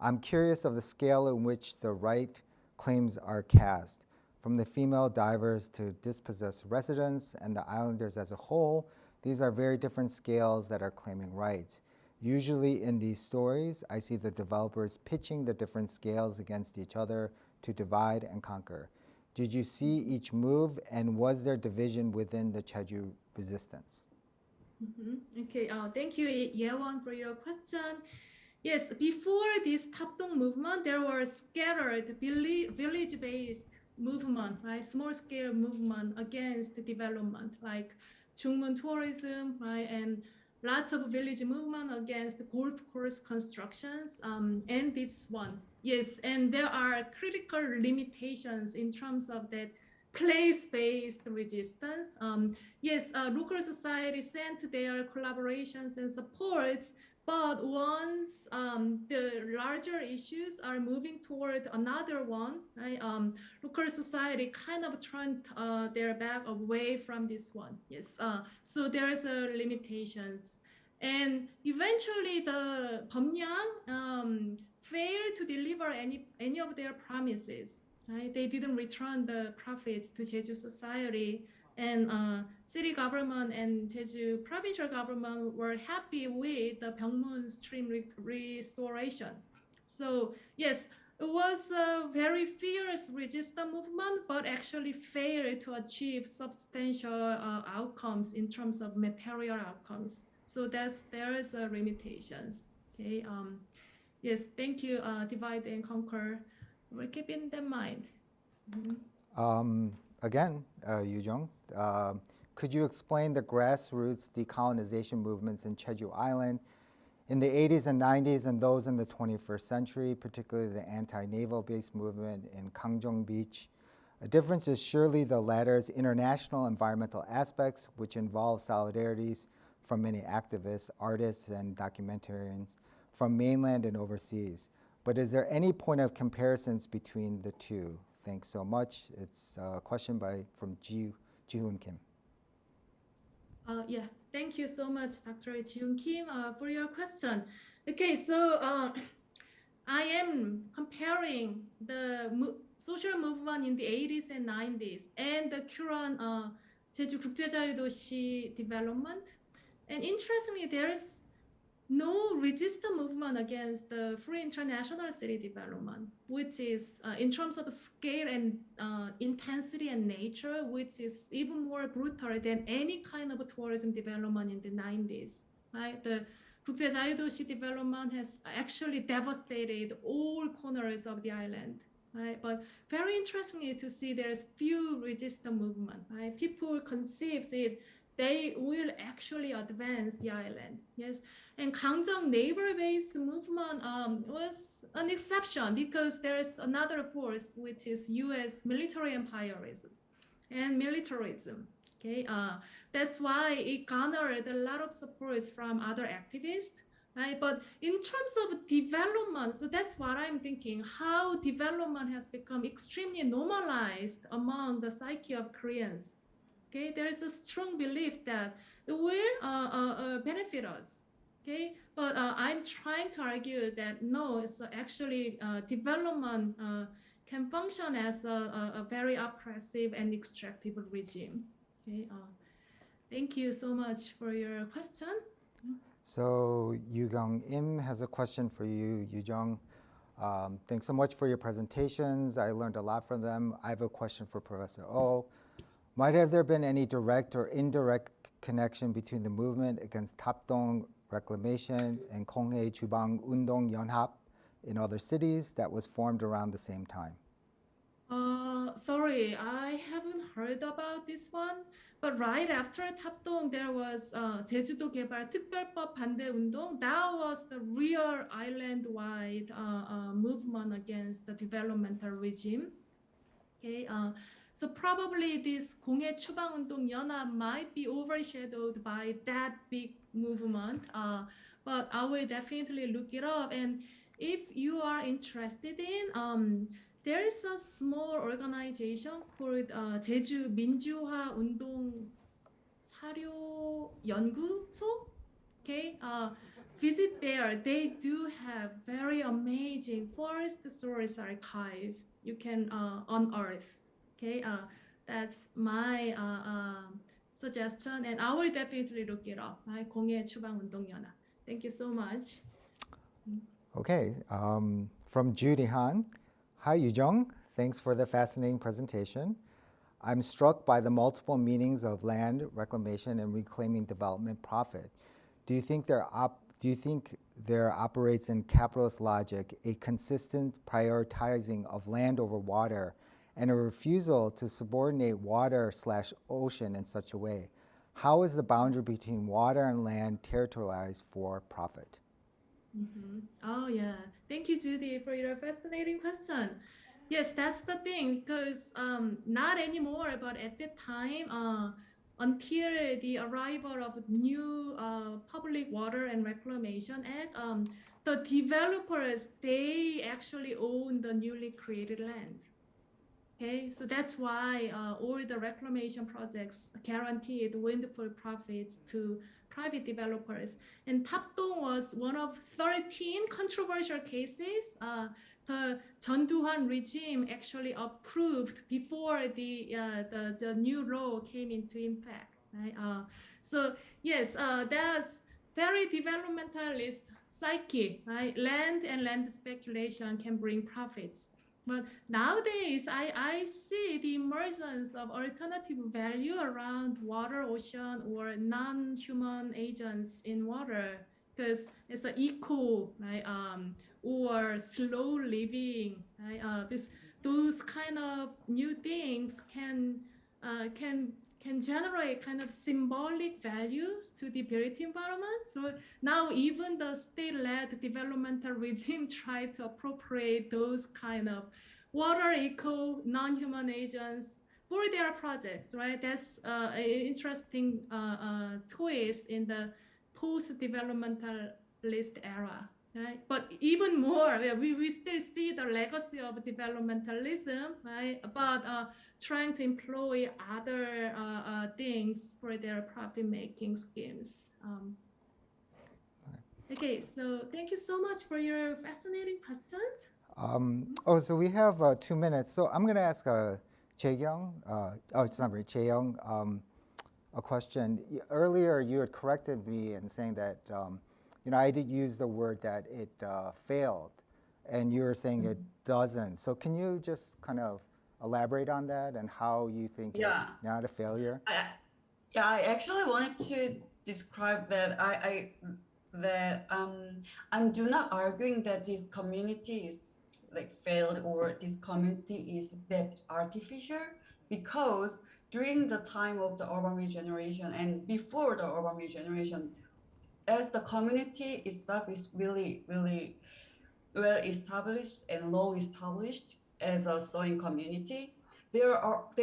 Speaker 4: I'm curious of the scale in which the right claims are cast. From the female divers to dispossessed residents and the islanders as a whole, these are very different scales that are claiming rights. Usually in these stories, I see the developers pitching the different scales against each other to divide and conquer. Did you see each move, and was there division within the Jeju resistance?
Speaker 3: Okay, thank you, Yewon, for your question. Yes, before this Tapton movement, there were scattered village-based movement, right? Small-scale movement against development, like Jungmun tourism, right? And lots of village movement against golf course constructions, and this one. Yes, and there are critical limitations in terms of that place-based resistance. Yes, local society sent their collaborations and supports, but once the larger issues are moving toward another one, right, local society kind of turned their back away from this one. Yes, so there's limitations. And eventually the Bamyang failed to deliver any of their promises. Right? They didn't return the profits to Jeju society, and city government and Jeju provincial government were happy with the Byungmun stream restoration. So yes, it was a very fierce resistance movement, but actually failed to achieve substantial outcomes in terms of material outcomes. So there is a limitations. Okay. Yes. Thank you. Divide and conquer. We're keeping that in mind.
Speaker 4: Again, Yu Jung, could you explain the grassroots decolonization movements in Jeju Island in the 80s and 90s and those in the 21st century, particularly the anti-naval-based movement in Gangjong Beach? A difference is surely the latter's international environmental aspects, which involve solidarities from many activists, artists, and documentarians from mainland and overseas. But is there any point of comparisons between the two? Thanks so much. It's a question from Ji-hoon Kim.
Speaker 3: Yeah, thank you so much, Dr. Ji-hoon Kim, for your question. Okay, so I am comparing the social movement in the 80s and 90s and the current Jeju 국제자유도시 development. And interestingly, there is no resistant movement against the free international city development, which is in terms of scale and intensity and nature, which is even more brutal than any kind of tourism development in the 90s. Right? The 국제자유도시 development has actually devastated all corners of the island. Right? But very interestingly to see there's few resistant movement. Right? People conceive it they will actually advance the island. Yes, and Gangjong naval-based movement was an exception because there's another force which is U.S. military empirism and militarism. Okay, that's why it garnered a lot of support from other activists. Right, but in terms of development, so that's what I'm thinking. How development has become extremely normalized among the psyche of Koreans. Okay, there is a strong belief that it will benefit us. Okay, but I'm trying to argue that no, it's actually development can function as a very oppressive and extractive regime. Okay, thank you so much for your question.
Speaker 4: So Yu Jung Im has a question for you, Yu Jung. Thanks so much for your presentations. I learned a lot from them. I have a question for Professor Oh. Might have there been any direct or indirect connection between the movement against Tapton Reclamation and Konghae Jubang Undong Yeonhap in other cities that was formed around the same time?
Speaker 3: Sorry, I haven't heard about this one. But right after Tapton, there was 제주도 개발 특별법 반대 운동. That was the real island-wide movement against the developmental regime. Okay, so probably this 공해 추방 운동 연합 might be overshadowed by that big movement, but I will definitely look it up. And if you are interested in, there is a small organization called 제주 민주화 운동 사료 연구소. Okay, visit there. They do have very amazing forest source archive you can unearth. Okay, that's my suggestion, and I will definitely look it up. 공해 추방 운동 연합. Thank you so much.
Speaker 4: Okay, from Judy Han. Hi, Yu Jung. Thanks for the fascinating presentation. I'm struck by the multiple meanings of land, reclamation, and reclaiming development profit. Do you think there operates in capitalist logic a consistent prioritizing of land over water and a refusal to subordinate water/ocean in such a way? How is the boundary between water and land territorialized for profit?
Speaker 3: Oh yeah, thank you, Judy, for your fascinating question. Yes, that's the thing, because not anymore, but at the time, until the arrival of new Public Water and Reclamation Act, the developers, they actually own the newly created land. Okay, so that's why all the reclamation projects guaranteed wonderful profits to private developers. And Tapton was one of 13 controversial cases the 전두환 regime actually approved before the new law came into effect. Right? So yes, that's very developmentalist psyche. Right? Land and land speculation can bring profits. But nowadays, I see the emergence of alternative value around water, ocean, or non-human agents in water, because it's an eco, right? Or slow living, right? Because those kind of new things can generate kind of symbolic values to the built environment. So now even the state-led developmental regime try to appropriate those kind of water eco non-human agents for their projects, right? That's an interesting twist in the post-developmentalist era, right? But even more, we still see the legacy of developmentalism, right? But trying to employ other things for their profit-making schemes. Okay, so thank you so much for your fascinating questions.
Speaker 4: So we have 2 minutes. So I'm going to ask Jae-young, Jae-young, a question. Earlier, you had corrected me in saying that, I did use the word that it failed, and you were saying it doesn't. So can you just kind of elaborate on that and how you think it's not a failure?
Speaker 2: I actually wanted to describe that I do not arguing that this community is like failed or this community is that artificial, because during the time of the urban regeneration and before the urban regeneration, as the community itself is really, really well established and long established as a sewing community, there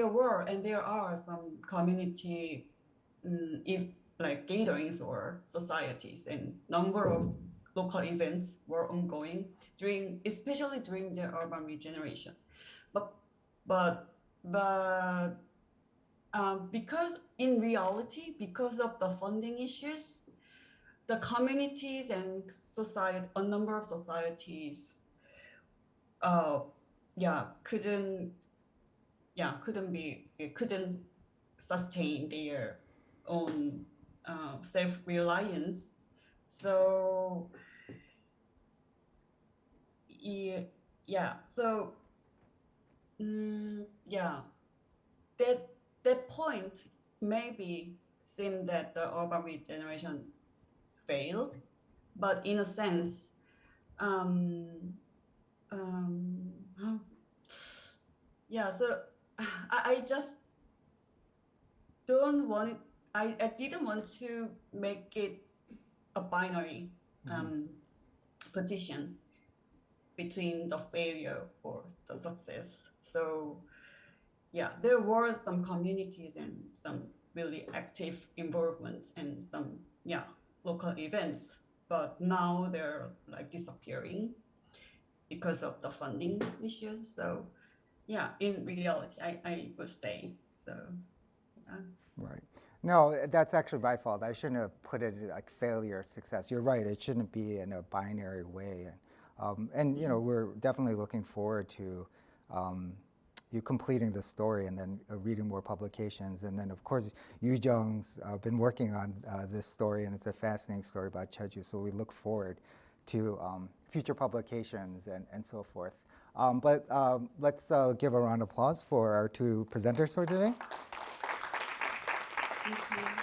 Speaker 2: were and there are some community if like gatherings or societies, and number of local events were ongoing especially during the urban regeneration. But because in reality, because of the funding issues, the communities and society, a number of societies, couldn't sustain their own self-reliance. So that point maybe seemed that the urban regeneration failed, but in a sense, so I just don't want it. I didn't want to make it a binary position between the failure or the success. So there were some communities and some really active involvement and some local events, but now they're like disappearing because of the funding issues. So in reality, I would say so.
Speaker 4: Right. No, that's actually my fault. I shouldn't have put it like failure or success. You're right. It shouldn't be in a binary way. And we're definitely looking forward to you completing the story and then reading more publications. And then, of course, Yu Jung's been working on this story, and it's a fascinating story about Jeju. So we look forward to future publications and so forth. But let's give a round of applause for our two presenters for today.
Speaker 2: Thank you.